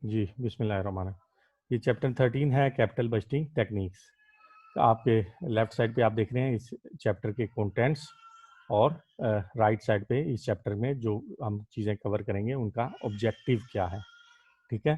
जी, बिस्मिल्लाहिर्रहमानिर्रहीम। ये चैप्टर 13 है कैपिटल बजटिंग टेक्निक्स। आपके लेफ्ट साइड पे आप देख रहे हैं इस चैप्टर के कंटेंट्स और राइट साइड पे इस चैप्टर में जो हम चीज़ें कवर करेंगे उनका ऑब्जेक्टिव क्या है। ठीक है,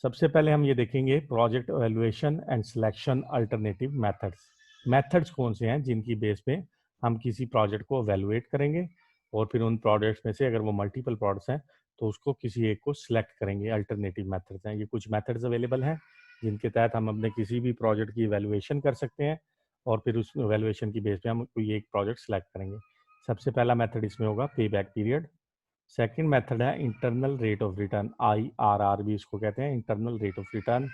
सबसे पहले हम ये देखेंगे project evaluation and selection alternative methods. Methods कौन से हैं जिनकी बेस पे हम किसी प्रोजेक्ट को एवेल्युएट करेंगे और फिर उन प्रोजेक्ट्स में से अगर वो मल्टीपल प्रोजेक्ट्स हैं तो उसको किसी एक को सिलेक्ट करेंगे। अल्टरनेटिव मेथड्स हैं, ये कुछ मेथड्स अवेलेबल हैं जिनके तहत हम अपने किसी भी प्रोजेक्ट की एवेल्युएशन कर सकते हैं और फिर उस एवेल्युएशन की बेस पे हम कोई एक प्रोजेक्ट सेलेक्ट करेंगे। सबसे पहला मेथड इसमें होगा पे बैक पीरियड। सेकंड मेथड है internal rate of return, IRR भी इसको कहते हैं, internal rate of return,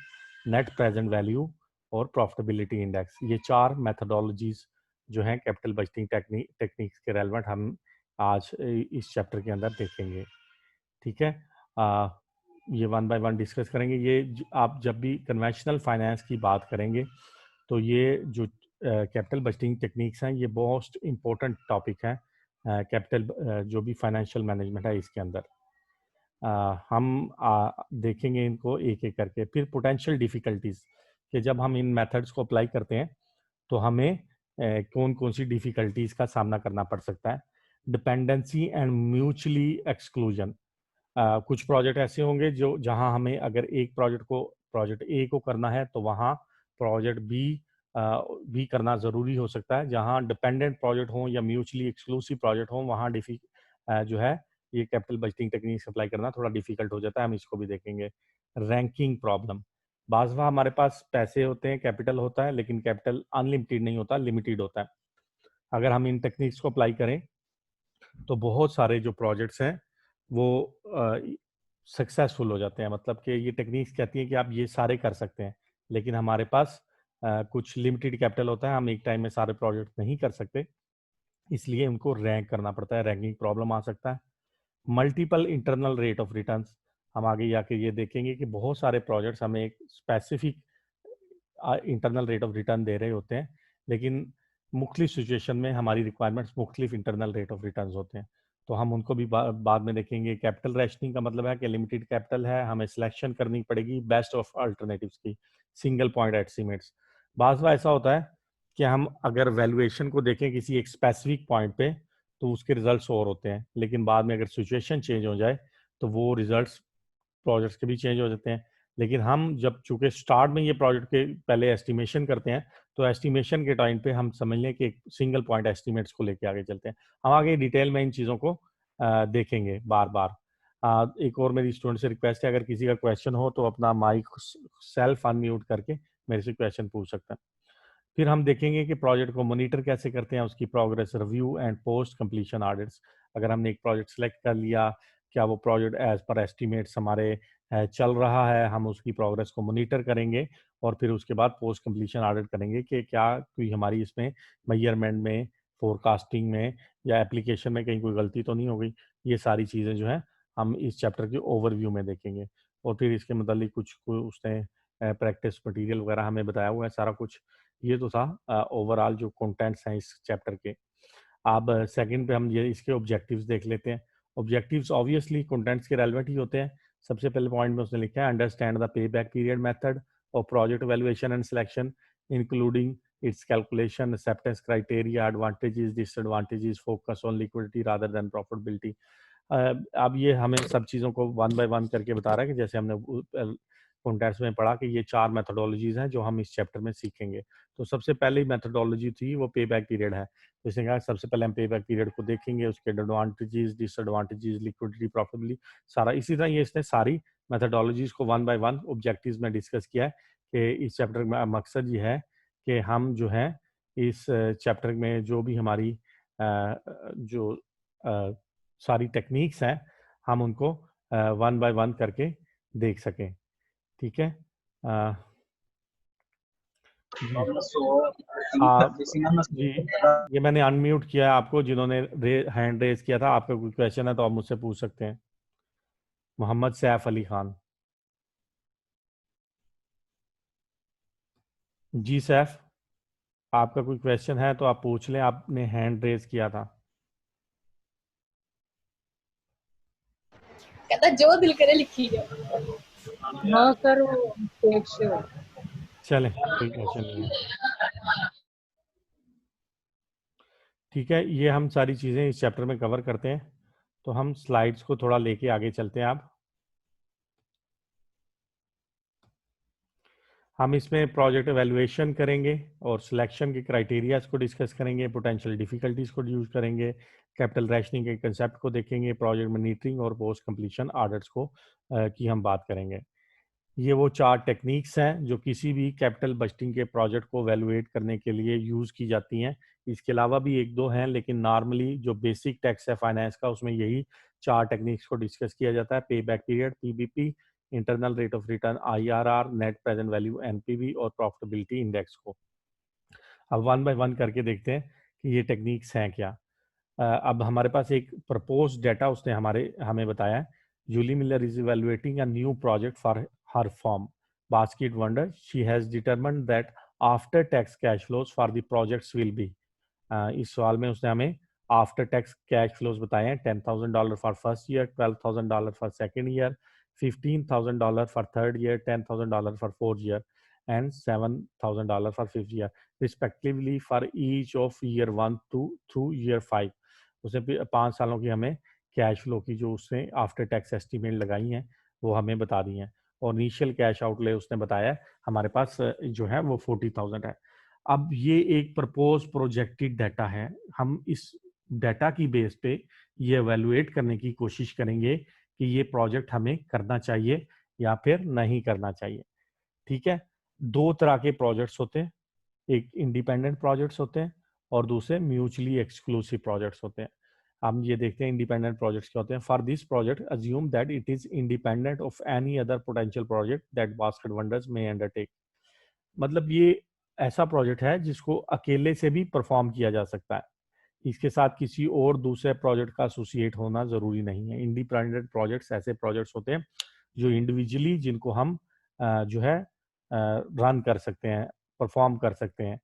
net present value और प्रॉफिटेबिलिटी इंडेक्स। ये चार मेथडोलॉजीज जो हैं कैपिटल बजटिंग टेक्निक्स के रेलेवेंट हम आज इस चैप्टर के अंदर देखेंगे। ठीक है, ये वन बाय वन डिस्कस करेंगे। आप जब भी कन्वेंशनल फाइनेंस की बात करेंगे तो ये जो कैपिटल बजटिंग टेक्निक्स हैं ये मोस्ट इम्पोर्टेंट टॉपिक है कैपिटल जो भी फाइनेंशियल मैनेजमेंट है इसके अंदर। हम देखेंगे इनको एक एक करके। फिर पोटेंशियल डिफ़िकल्टीज़ कि जब हम इन मेथड्स को अप्लाई करते हैं तो हमें कौन कौन सी डिफ़िकल्टीज़ का सामना करना पड़ सकता है। डिपेंडेंसी एंड म्यूचुअली एक्सक्लूजन, कुछ प्रोजेक्ट ऐसे होंगे जो जहां हमें अगर एक प्रोजेक्ट ए को करना है तो वहां प्रोजेक्ट बी भी करना ज़रूरी हो सकता है। जहां डिपेंडेंट प्रोजेक्ट हो या म्यूचुअली एक्सक्लूसिव प्रोजेक्ट हो वहां जो है ये कैपिटल बजटिंग टेक्निक्स अप्लाई करना थोड़ा डिफिकल्ट हो जाता है, हम इसको भी देखेंगे। रैंकिंग प्रॉब्लम, बाज़ हमारे पास पैसे होते हैं, कैपिटल होता है, लेकिन कैपिटल अनलिमिटेड नहीं होता, लिमिटेड होता है। अगर हम इन टेक्निक्स को अप्लाई करें तो बहुत सारे जो प्रोजेक्ट्स हैं वो सक्सेसफुल हो जाते हैं। मतलब कि ये टेक्निक्स कहती हैं कि आप ये सारे कर सकते हैं, लेकिन हमारे पास कुछ लिमिटेड कैपिटल होता है, हम एक टाइम में सारे प्रोजेक्ट नहीं कर सकते, इसलिए उनको रैंक करना पड़ता है, रैंकिंग प्रॉब्लम आ सकता है। Multiple internal rate of returns, हम आगे जाके ये देखेंगे कि बहुत सारे प्रोजेक्ट्स हमें एक specific internal rate of return दे रहे होते हैं, लेकिन मुख्तलिफ सिचुएशन में हमारी रिक्वायरमेंट्स मुख्तलिफ इंटरनल रेट ऑफ रिटर्न होते हैं, तो हम उनको भी बाद में देखेंगे। कैपिटल रैशनिंग का मतलब है कि लिमिटेड कैपिटल है, हमें सिलेक्शन करनी पड़ेगी बेस्ट ऑफ अल्टरनेटिव्स की। सिंगल पॉइंट एस्टिमेट्स, बाज़ ऐसा होता है कि हम अगर वैल्यूएशन को देखें किसी एक स्पेसिफिक पॉइंट पे तो उसके रिजल्ट्स और होते हैं, लेकिन बाद में अगर सिचुएशन चेंज हो जाए तो वो रिजल्ट्स प्रोजेक्ट्स के भी चेंज हो जाते हैं। लेकिन हम जब चूंकि स्टार्ट में ये प्रोजेक्ट के पहले एस्टिमेशन करते हैं तो एस्टिमेशन के टाइम पे हम समझ लें कि एक सिंगल पॉइंट एस्टिमेट्स को लेके आगे चलते हैं। हम आगे डिटेल में इन चीज़ों को देखेंगे बार बार। एक और मेरी स्टूडेंट से रिक्वेस्ट है, अगर किसी का क्वेश्चन हो तो अपना माइक सेल्फ अनम्यूट करके मेरे से क्वेश्चन पूछ सकता है। फिर हम देखेंगे कि प्रोजेक्ट को मॉनिटर कैसे करते हैं, उसकी progress review and post completion audits. अगर हमने एक प्रोजेक्ट सेलेक्ट कर लिया, क्या वो प्रोजेक्ट एज पर एस्टिमेट्स हमारे चल रहा है, हम उसकी प्रोग्रेस को मॉनिटर करेंगे और फिर उसके बाद पोस्ट कंप्लीशन ऑडिट करेंगे कि क्या कोई हमारी इसमें मेजरमेंट में, फोरकास्टिंग में या एप्लीकेशन में कहीं कोई गलती तो नहीं हो गई। ये सारी चीज़ें जो हैं हम इस चैप्टर के ओवरव्यू में देखेंगे और फिर इसके मतलब कुछ उसने प्रैक्टिस मटेरियल वगैरह हमें बताया हुआ है सारा कुछ। ये तो था ओवरऑल जो कंटेंट्स हैं इस चैप्टर के। अब सेकंड पे हम ये इसके ऑब्जेक्टिव्स देख लेते हैं। ऑब्जेक्टिव्स ऑब्वियसली कंटेंट्स के रेलेवेंट ही होते हैं। सबसे पहले पॉइंट में उसने लिखा है understand the pay back period method और project valuation and selection including its calculation, acceptance criteria, advantages, disadvantages, focus on liquidity rather than profitability. अब ये हमें सब चीज़ों को वन बाय वन करके बता रहा है कि जैसे हमने कॉन्टेक्स्ट में पढ़ा कि ये चार मेथडोलॉजीज हैं जो हम इस चैप्टर में सीखेंगे। तो सबसे पहली मेथडोलॉजी थी वो पे बैक पीरियड है। तो इसने कहा सबसे पहले हम पे बैक पीरियड को देखेंगे, उसके एडवांटेजेस, डिसएडवांटेजेस, लिक्विडिटी, प्रॉफिटेबिलिटी, सारा इसी तरह ये इसने सारी मेथडोलॉजीज को वन बाय वन ऑब्जेक्टिव्स में डिस्कस किया है कि इस चैप्टर का मकसद ये है कि हम जो है इस चैप्टर में जो भी हमारी जो सारी टेक्निक्स हैं हम उनको वन बाय वन करके देख सकें। ठीक है, जी जी, ये मैंने अनम्यूट किया है आपको, जिन्होंने हैंड रेज किया था। आपका कोई क्वेश्चन है तो आप मुझसे पूछ सकते हैं। मोहम्मद सैफ अली खान। जी सैफ, आपका कोई क्वेश्चन है तो आप पूछ लें, आपने हैंड रेज किया था। कहता जो दिल करे लिखी जाओ। हाँ सर, वो पेट से हो। चलें, कोई टेंशन नहीं है। ठीक है, ये हम सारी चीज़ें इस चैप्टर में कवर करते हैं। तो हम स्लाइड्स को थोड़ा लेके आगे चलते हैं। आप हम इसमें प्रोजेक्ट एवेल्युएशन करेंगे और सिलेक्शन के क्राइटेरियाज को डिस्कस करेंगे, पोटेंशियल डिफिकल्टीज को यूज करेंगे, कैपिटल रैशनिंग के कंसेप्ट को देखेंगे, प्रोजेक्ट मॉनिटरिंग और पोस्ट कंप्लीशन ऑडिट्स को की हम बात करेंगे। ये वो 4 टेक्निक्स हैं जो किसी भी कैपिटल बजटिंग के प्रोजेक्ट को वैल्यूएट करने के लिए यूज़ की जाती हैं। इसके अलावा भी 1-2 हैं, लेकिन नॉर्मली जो बेसिक टैक्स है फाइनेंस का, उसमें यही 4 टेक्निक्स को डिस्कस किया जाता है। पे back period PBP, internal rate of return IRR, net present value NPV और प्रॉफिटेबिलिटी इंडेक्स को। अब वन बाय वन करके देखते हैं कि ये टेक्निक्स हैं क्या। अब हमारे पास एक प्रपोज डेटा उसने हमें बताया है। Julie Miller is evaluating a new project for her firm Basket Wonder. She has determined that after tax cash flows for the projects will be. इस सवाल में उसने हमें आफ्टर टैक्स कैश फ्लोज बताए हैं। $10,000 for first year, $12,000 for second year, $15,000 for third year, $10,000 for fourth year and $7,000 for fifth year respectively for each of year 1 to through year 5। उसने 5 सालों की हमें कैश फ्लो की जो उसने आफ्टर टैक्स एस्टिमेट लगाई हैं वो हमें बता दी हैं। और इनिशियल कैश आउटले उसने बताया हमारे पास जो है वो 40,000 है। अब ये एक प्रपोज प्रोजेक्टेड डाटा है। हम इस डाटा की बेस पे ये एवेलुएट करने की कोशिश करेंगे कि ये प्रोजेक्ट हमें करना चाहिए या फिर नहीं करना चाहिए। ठीक है, 2 तरह के प्रोजेक्ट्स होते हैं, एक इंडिपेंडेंट प्रोजेक्ट्स होते हैं और दूसरे म्यूचुअली एक्सक्लूसिव प्रोजेक्ट्स होते हैं। हम ये देखते हैं इंडिपेंडेंट प्रोजेक्ट्स क्या होते हैं। For this project assume that it is independent of any other potential project that basket wonders में अंडरटेक। मतलब ये ऐसा प्रोजेक्ट है जिसको अकेले से भी परफॉर्म किया जा सकता है, इसके साथ किसी और दूसरे प्रोजेक्ट का एसोसिएट होना जरूरी नहीं है। इंडिपेंडेंट प्रोजेक्ट्स ऐसे प्रोजेक्ट्स होते हैं जो इंडिविजुअली जिनको हम जो है रन कर सकते हैं, परफॉर्म कर सकते हैं।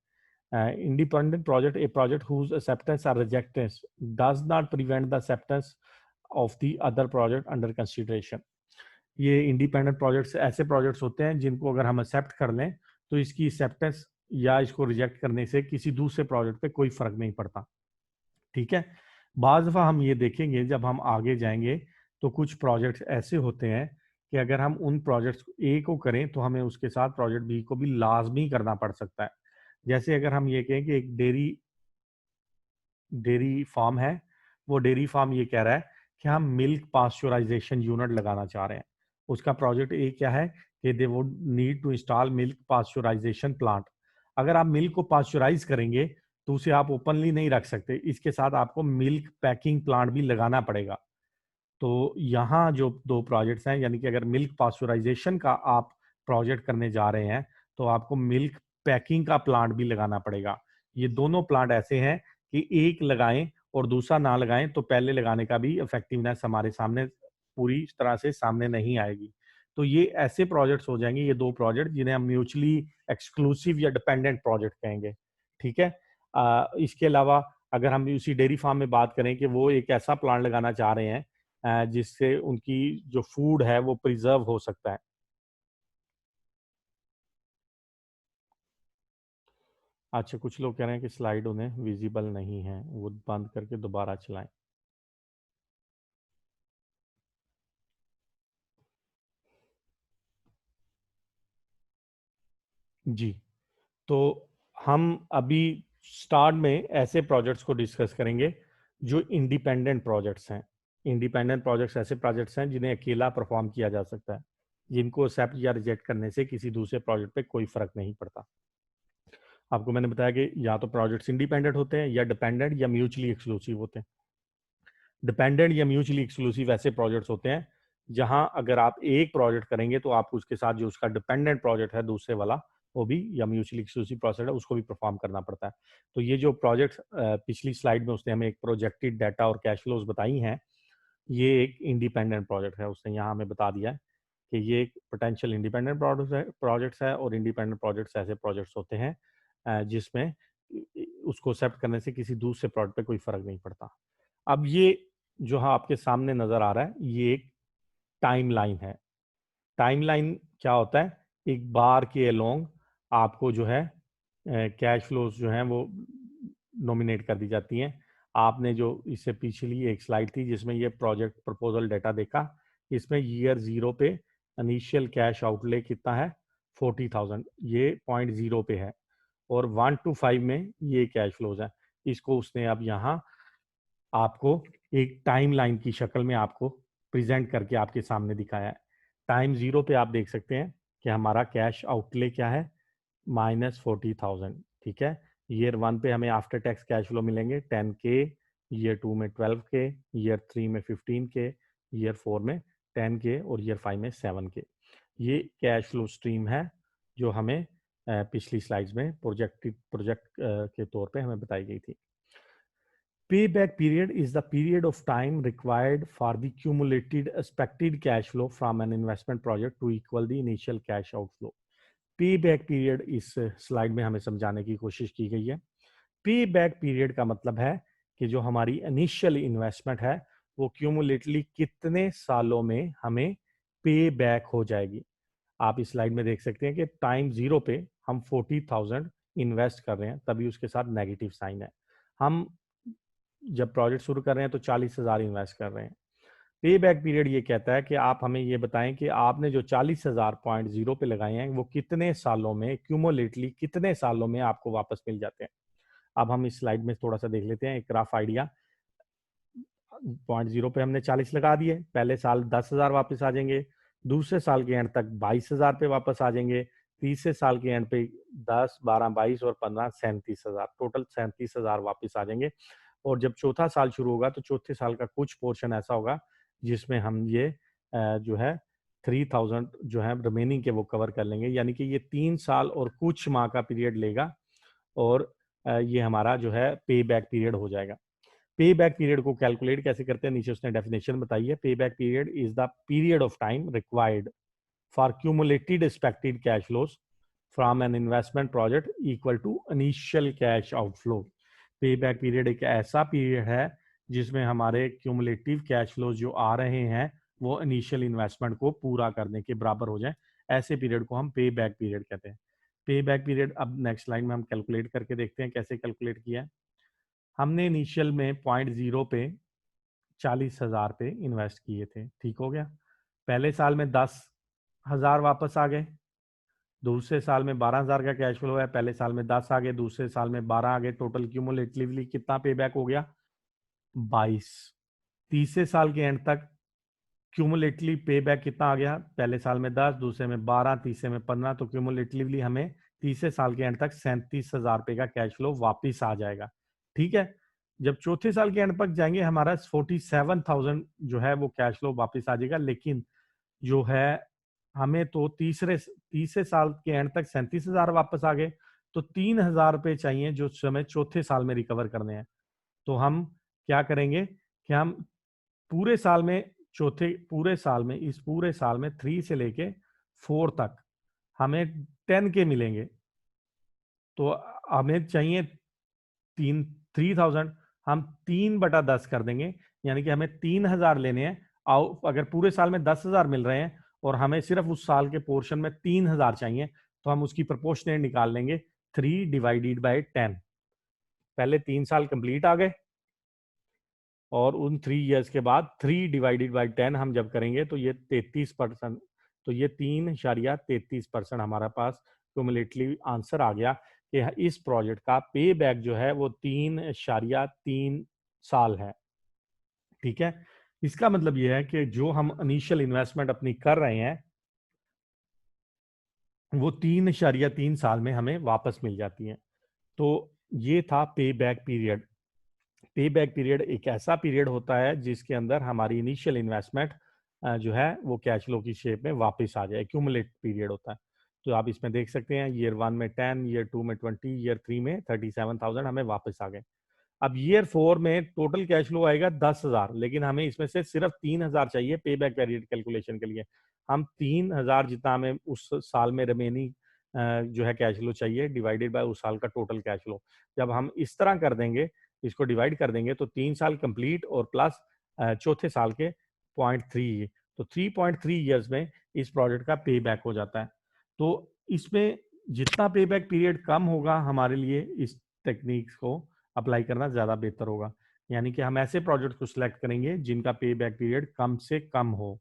Independent project, a project whose acceptance or rejectance does not prevent the acceptance of the other project under consideration। ये इंडिपेंडेंट प्रोजेक्ट्स ऐसे प्रोजेक्ट्स होते हैं जिनको अगर हम एक्सेप्ट कर लें तो इसकी एक्सेप्टेंस या इसको रिजेक्ट करने से किसी दूसरे प्रोजेक्ट पे कोई फर्क नहीं पड़ता। ठीक है, बाज दफा हम ये देखेंगे जब हम आगे जाएंगे तो कुछ प्रोजेक्ट्स ऐसे होते हैं कि अगर हम उन प्रोजेक्ट्स ए को करें तो हमें उसके साथ प्रोजेक्ट बी को भी लाजमी करना पड़ सकता है। जैसे अगर हम ये कहें कि एक डेयरी डेयरी फार्म है, वो डेयरी फार्म ये कह रहा है कि हम मिल्क पास्चराइजेशन यूनिट लगाना चाह रहे हैं। उसका प्रोजेक्ट ए क्या है कि they would need to install milk pasteurization plant. अगर आप मिल्क को पास्चराइज करेंगे तो उसे आप ओपनली नहीं रख सकते, इसके साथ आपको मिल्क पैकिंग प्लांट भी लगाना पड़ेगा। तो यहाँ जो 2 प्रोजेक्ट्स हैं, यानी कि अगर मिल्क पास्चराइजेशन का आप प्रोजेक्ट करने जा रहे हैं तो आपको मिल्क पैकिंग का प्लांट भी लगाना पड़ेगा। ये दोनों प्लांट ऐसे हैं कि एक लगाएं और दूसरा ना लगाएं तो पहले लगाने का भी इफेक्टिवनेस हमारे सामने पूरी तरह से सामने नहीं आएगी। तो ये ऐसे प्रोजेक्ट्स हो जाएंगे, ये 2 प्रोजेक्ट जिन्हें हम म्यूचुअली एक्सक्लूसिव या डिपेंडेंट प्रोजेक्ट कहेंगे। ठीक है, इसके अलावा अगर हम उसी डेयरी फार्म में बात करें कि वो एक ऐसा प्लांट लगाना चाह रहे हैं जिससे उनकी जो फूड है वो प्रिजर्व हो सकता है। अच्छा, कुछ लोग कह रहे हैं कि स्लाइड उन्हें विजिबल नहीं है, वो बंद करके दोबारा चलाएं। जी, तो हम अभी स्टार्ट में ऐसे प्रोजेक्ट्स को डिस्कस करेंगे जो इंडिपेंडेंट प्रोजेक्ट्स हैं। इंडिपेंडेंट प्रोजेक्ट्स ऐसे प्रोजेक्ट्स हैं जिन्हें अकेला परफॉर्म किया जा सकता है, जिनको एक्सेप्ट या रिजेक्ट करने से किसी दूसरे प्रोजेक्ट पे कोई फर्क नहीं पड़ता। आपको मैंने बताया कि या तो प्रोजेक्ट्स इंडिपेंडेंट होते हैं या डिपेंडेंट या म्यूचुअली एक्सक्लूसिव होते हैं। डिपेंडेंट या म्यूचुअली एक्सक्लूसिव ऐसे प्रोजेक्ट्स होते हैं जहां अगर आप एक प्रोजेक्ट करेंगे तो आप उसके साथ जो उसका डिपेंडेंट प्रोजेक्ट है दूसरे वाला, वो भी या म्यूचुअली एक्सक्लूसिव प्रोजेक्ट है उसको भी परफॉर्म करना पड़ता है। तो ये जो प्रोजेक्ट पिछली स्लाइड में उसने हमें एक प्रोजेक्टेड डाटा और कैश फ्लोज बताई हैं, ये एक इंडिपेंडेंट प्रोजेक्ट है। उसने यहाँ हमें बता दिया है कि ये एक पोटेंशियल इंडिपेंडेंट प्रोजेक्ट्स है और इंडिपेंडेंट प्रोजेक्ट्स ऐसे प्रोजेक्ट्स होते हैं जिसमें उसको एक्सेप्ट करने से किसी दूसरे प्रोजेक्ट पे कोई फर्क नहीं पड़ता। अब ये जो हाँ आपके सामने नजर आ रहा है, ये एक टाइम लाइन है। टाइमलाइन क्या होता है, एक बार के अलोंग आपको जो है कैश फ्लोज जो हैं वो नॉमिनेट कर दी जाती हैं। आपने जो इससे पिछली एक स्लाइड थी जिसमें ये प्रोजेक्ट प्रपोजल डेटा देखा, इसमें ईयर 0 पे इनिशियल कैश आउटले कितना है 40,000, ये पॉइंट 0 पे है, और 1 to 5 में ये कैश फ्लोज है। इसको उसने अब यहाँ आपको एक टाइम लाइन की शक्ल में आपको प्रेजेंट करके आपके सामने दिखाया है। टाइम 0 पे आप देख सकते हैं कि हमारा कैश आउटले क्या है, -40,000, ठीक है। ईयर 1 पे हमें आफ्टर टैक्स कैश फ्लो मिलेंगे 10K, ईयर 2 में 12K, ईयर 3 में 15K, ईयर 4 में 10K और ईयर 5 में 7K। ये कैश फ्लो स्ट्रीम है जो हमें पिछली स्लाइड्स में प्रोजेक्ट के तौर पे हमें बताई गई थी। Payback period is the period of time required for the cumulated expected cash flow from an investment project to equal the initial cash outflow. पे बैक पीरियड इस स्लाइड में हमें समझाने की कोशिश की गई है। पे बैक पीरियड का मतलब है कि जो हमारी इनिशियल इन्वेस्टमेंट है वो क्यूमुलेटली कितने सालों में हमें पे बैक हो जाएगी। आप इस स्लाइड में देख सकते हैं कि टाइम 0 पे हम 40,000 इन्वेस्ट कर रहे हैं, तभी उसके साथ नेगेटिव साइन है। हम जब प्रोजेक्ट शुरू कर रहे हैं तो 40,000 इन्वेस्ट कर रहे हैं। पे बैक पीरियड ये कहता है कि आप हमें ये बताएं कि आपने जो 40,000 पॉइंट 0 पे लगाए हैं वो कितने सालों में क्यूमुलेटली कितने सालों में आपको वापस मिल जाते हैं। अब हम इस स्लाइड में थोड़ा सा देख लेते हैं एक रफ आइडिया। पॉइंट 0 पे हमने 40 लगा दिए, पहले साल 10,000 वापस आ जाएंगे, दूसरे साल के एंड तक 22,000 पे वापस आ जाएंगे, तीसरे साल के एंड पे 10, 12, 22 और 15 37,000, टोटल 37,000 वापस आ जाएंगे। और जब चौथा साल शुरू होगा तो चौथे साल का कुछ पोर्शन ऐसा होगा जिसमें हम ये जो है 3,000 जो है रिमेनिंग के वो कवर कर लेंगे, यानी कि ये 3 साल और कुछ माह का पीरियड लेगा और ये हमारा जो है पे बैक पीरियड हो जाएगा। पे बैक पीरियड को कैलकुलेट कैसे करते हैं, नीचे उसने डेफिनेशन बताई है। पे back period is the period of time required for cumulated expected cash flows from an investment project equal to initial cash outflow. पे बैक पीरियड एक ऐसा पीरियड है जिसमें हमारे क्यूमुलेटिव कैश फ्लोज जो आ रहे हैं वो इनिशियल इन्वेस्टमेंट को पूरा करने के बराबर हो जाए, ऐसे पीरियड को हम पे बैक पीरियड कहते हैं। पे बैक पीरियड अब नेक्स्ट लाइन में हम कैलकुलेट करके देखते हैं कैसे कैलकुलेट किया है। हमने इनिशियल में पॉइंट 0 पे 40,000 पे इन्वेस्ट किए थे, ठीक हो गया। पहले साल में 10,000 वापस आ गए, दूसरे साल में 12,000 का कैश फ्लो है, पहले साल में 10 आ गए, दूसरे साल में 12 आ गए, टोटल क्यूमुलेटिवली कितना पे बैक हो गया 22। तीसरे साल के एंड तक क्यूमुलेटिवली पे बैक कितना आ गया, पहले साल में 10, दूसरे में 12, तीसरे में 15, तो क्यूमुलेटिवली हमें तीसरे साल के एंड तक 37,000 रुपए का कैश फ्लो वापिस आ जाएगा, ठीक है। जब चौथे साल के एंड तक जाएंगे हमारा 47,000 जो है वो कैश फ्लो वापिस आ जाएगा, लेकिन जो है हमें तो तीसरे साल के एंड तक 37,000 वापस आ गए, तो 3,000 रुपए चाहिए जो हमें चौथे साल में रिकवर करने हैं। तो हम क्या करेंगे कि हम पूरे साल में इस पूरे साल में 3 से लेके 4 तक हमें 10K मिलेंगे, तो हमें चाहिए 3,000, हम 3/10 कर देंगे, यानी कि हमें 3,000 लेने हैं। अगर पूरे साल में 10,000 मिल रहे हैं और हमें सिर्फ उस साल के पोर्शन में 3,000 चाहिए, तो हम उसकी प्रोपोर्शनेट निकाल लेंगे 3/10। पहले 3 साल कंप्लीट आ गए और उन 3 इयर्स के बाद 3/10 हम जब करेंगे तो ये 33%, तो ये 3.33% हमारा पास क्यूमुलेटिव आंसर आ गया कि इस प्रोजेक्ट का पे बैक जो है वो 3.3 साल है, ठीक है। इसका मतलब ये है कि जो हम इनिशियल इन्वेस्टमेंट अपनी कर रहे हैं वो 3.3 साल में हमें वापस मिल जाती है। तो ये था पे बैक पीरियड। पे बैक पीरियड एक ऐसा पीरियड होता है जिसके अंदर हमारी इनिशियल इन्वेस्टमेंट जो है वो कैश फ्लो की शेप में वापस आ जाए, एक्यूमुलेट पीरियड होता है। तो आप इसमें देख सकते हैं ईयर 1 में 10, ईयर 2 में 20, ईयर 3 में 37,000 हमें वापस आ गए। अब ईयर 4 में टोटल कैश फ्लो आएगा 10,000, लेकिन हमें इसमें से सिर्फ 3,000 चाहिए पे बैक पीरियड कैलकुलेशन के लिए। हम 3,000 जितना हमें उस साल में रिमेनिंग जो है कैश फ्लो चाहिए डिवाइडेड बाय उस साल का टोटल कैश फ्लो, जब हम इस तरह कर देंगे, इसको डिवाइड कर देंगे तो 3 साल कंप्लीट और प्लस चौथे साल के 0.3, तो 3.3 ईयर्स में इस प्रोजेक्ट का पे बैक हो जाता है। तो इसमें जितना पे बैक पीरियड कम होगा, हमारे लिए इस टेक्निक्स को अप्लाई करना ज़्यादा बेहतर होगा। यानी कि हम ऐसे प्रोजेक्ट को सिलेक्ट करेंगे जिनका पे बैक पीरियड कम से कम हो,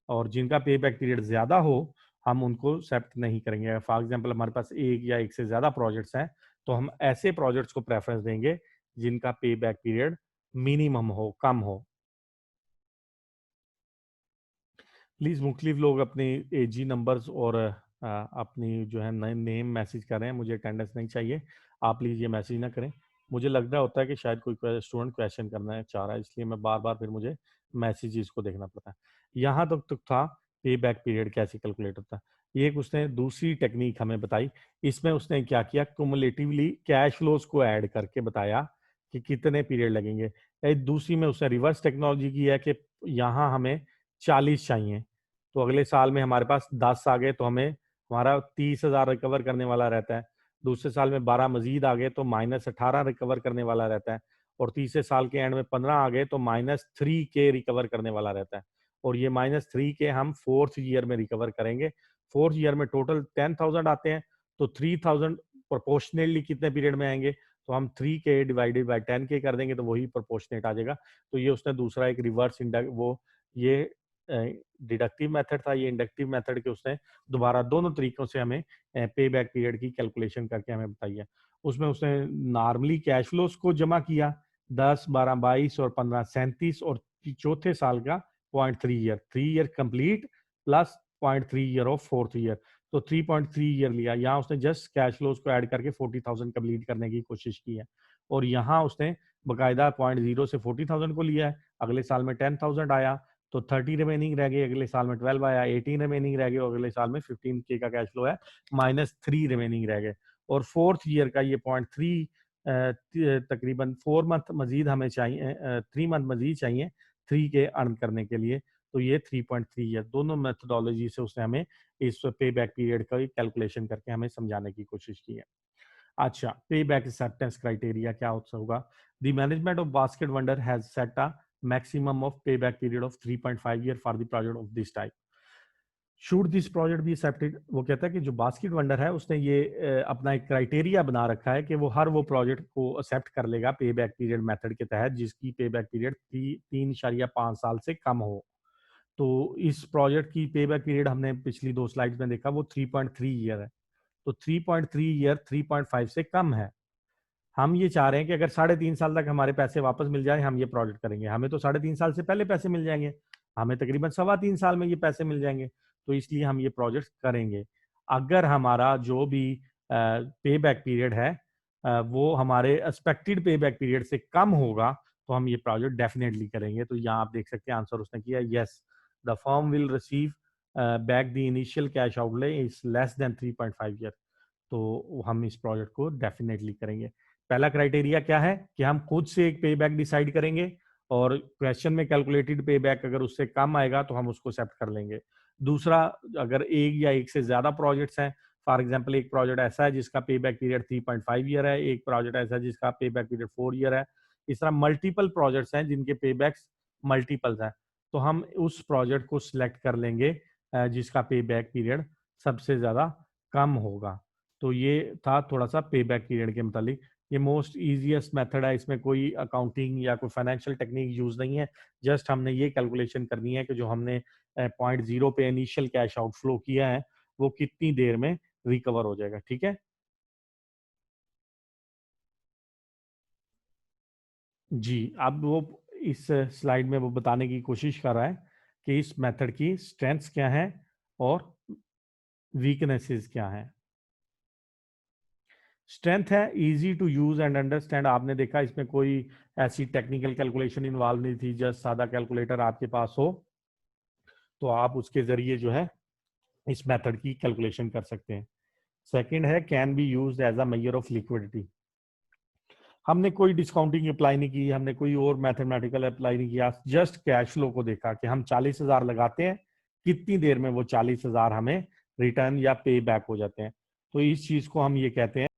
और जिनका पे बैक पीरियड ज़्यादा हो हम उनको एक्सेप्ट नहीं करेंगे। फॉर एग्जांपल हमारे पास एक या एक से ज़्यादा प्रोजेक्ट्स हैं, तो हम ऐसे प्रोजेक्ट्स को प्रेफरेंस देंगे जिनका पे बैक पीरियड मिनिमम हो, कम हो। प्लीज़ मुख्तलिफ लोग अपने एजी नंबर्स और अपनी जो है नए नेम मैसेज कर रहे हैं, मुझे अटेंडेंस नहीं चाहिए। आप प्लीज़ ये मैसेज ना करें। मुझे लग रहा होता है कि शायद कोई स्टूडेंट क्वेश्चन करना चाह रहा है, इसलिए मैं बार बार फिर मुझे मैसेजेस को देखना पड़ता है। यहाँ तक था पे बैक पीरियड कैसे कैलकुलेट होता है। ये एक उसने दूसरी टेक्निक हमें बताई। इसमें उसने क्या किया, कुमुलेटिवली कैश फ्लोज को ऐड करके बताया कि कितने पीरियड लगेंगे। दूसरी में उसने रिवर्स टेक्नोलॉजी की है कि यहाँ हमें 40 चाहिए, तो अगले साल में हमारे पास 10 आ गए तो हमें हमारा 30,000 रिकवर करने वाला रहता है। दूसरे साल में 12 मजीद आ गए तो -18 रिकवर करने वाला रहता है। और तीसरे साल के एंड में 15 आ गए तो -3K रिकवर करने वाला रहता है। और ये -3K हम 4th ईयर में रिकवर करेंगे। 4th ईयर में टोटल 10,000 आते हैं, तो 3,000 प्रोपोर्शनली कितने पीरियड में आएंगे, तो हम 3K डिवाइडेड बाई 10K कर देंगे तो वही प्रोपोर्शनेट आ जाएगा। तो ये उसने दूसरा एक रिवर्स ये डिडक्टिव मेथड था, ये इंडक्टिव मेथड के उसने दोबारा दोनों तरीकों से हमें पे बैक पीरियड की कैलकुलेशन करके हमें बताई है। उसमें उसने नॉर्मली कैश फ्लोज को जमा किया, 10, 12, 22 और 15 37, और चौथे साल का 0.3 year, 3 year complete plus 0.3 year of 4th year, तो 3.3 ईयर लिया। यहाँ उसने जस्ट कैश फ्लोज को ऐड करके 40,000 कंप्लीट करने की कोशिश की है। और यहाँ उसने बाकायदा 0.0 से 40,000 को लिया है। अगले साल में 10,000 आया तो 30 रिमेनिंग रह गए, अगले साल में 12 आया, 18 रिमेनिंग रह गए, और अगले साल में 15K का कैश फ्लो है, -3 रिमेनिंग रह गए। और 4th ईयर का ये 0.3 तकरीबन 4 मंथ मजीद हमें चाहिए, 3 मंथ मजीद चाहिए 3K अर्न करने के लिए। तो ये 3.3 ईयर, दोनों मेथोडोलॉजी से उसने हमें इस पे बैक पीरियड का कैलकुलेशन करके हमें समझाने की कोशिश की है। अच्छा, पे बैक एक्सेप्टेंस क्राइटेरिया क्या होगा? The management of basket wonder has set a maximum of payback period of 3.5 year for the project of this type. Should this project be accepted? वो कहता है कि जो बास्केट वंडर है उसने ये अपना एक क्राइटेरिया बना रखा है कि वो हर वो प्रोजेक्ट को एक्सेप्ट कर लेगा पे बैक पीरियड मेथड के तहत जिसकी पे बैक पीरियड 3.5 साल से कम हो। तो इस प्रोजेक्ट की पे बैक पीरियड हमने पिछली 2 स्लाइड्स में देखा, वो 3.3 ईयर है। तो 3.3 ईयर 3.5 से कम है। हम ये चाह रहे हैं कि अगर 3.5 साल तक हमारे पैसे वापस मिल जाए, हम ये प्रोजेक्ट करेंगे। हमें तो 3.5 साल से पहले पैसे मिल जाएंगे, हमें तकरीबन 3.25 साल में ये पैसे मिल जाएंगे, तो इसलिए हम ये प्रोजेक्ट करेंगे। अगर हमारा जो भी पे बैक पीरियड है वो हमारे एक्सपेक्टेड पे बैक पीरियड से कम होगा, तो हम ये प्रोजेक्ट डेफिनेटली करेंगे। तो यहाँ आप देख सकते हैं आंसर उसने किया, yes the firm will receive back the initial cash outlay is less than 3.5 year. तो हम इस प्रोजेक्ट को डेफिनेटली करेंगे। पहला क्राइटेरिया क्या है कि हम खुद से एक पे बैक डिसाइड करेंगे, और क्वेश्चन में कैलकुलेटेड पे बैक अगर उससे कम आएगा तो हम उसको एक्सेप्ट कर लेंगे। दूसरा, अगर एक या एक से ज्यादा प्रोजेक्ट्स हैं, फॉर एग्जांपल एक प्रोजेक्ट ऐसा है जिसका पे बैक पीरियड 3.5 ईयर है, एक प्रोजेक्ट ऐसा है जिसका पे बैक पीरियड 4 ईयर है, इस तरह मल्टीपल प्रोजेक्ट्स हैं जिनके पे बैक्स मल्टीपल्स हैं, तो हम उस प्रोजेक्ट को सिलेक्ट कर लेंगे जिसका पे बैक पीरियड सबसे ज्यादा कम होगा। तो ये था थोड़ा सा पे बैक पीरियड के मुतालिक। ये मोस्ट ईजीएस्ट मेथड है, इसमें कोई अकाउंटिंग या कोई फाइनेंशियल टेक्निक यूज नहीं है। जस्ट हमने ये कैलकुलेशन करनी है कि जो हमने 0.0 पे इनिशियल कैश आउटफ्लो किया है वो कितनी देर में रिकवर हो जाएगा। ठीक है जी। अब वो इस स्लाइड में वो बताने की कोशिश कर रहा है कि इस मेथड की स्ट्रेंथ्स क्या है और वीकनेसेस क्या है। स्ट्रेंथ है easy to use and understand. आपने देखा इसमें कोई ऐसी टेक्निकल कैलकुलेशन इन्वॉल्व नहीं थी, जस्ट सादा कैलकुलेटर आपके पास हो तो आप उसके जरिए जो है इस मेथड की कैलकुलेशन कर सकते हैं। सेकंड है can be used as a measure of liquidity. हमने कोई डिस्काउंटिंग अप्लाई नहीं की, हमने कोई और मैथमेटिकल अप्लाई नहीं किया, जस्ट कैश फ्लो को देखा कि हम 40,000 लगाते हैं, कितनी देर में वो 40,000 हमें रिटर्न या पे बैक हो जाते हैं। तो इस चीज को हम ये कहते हैं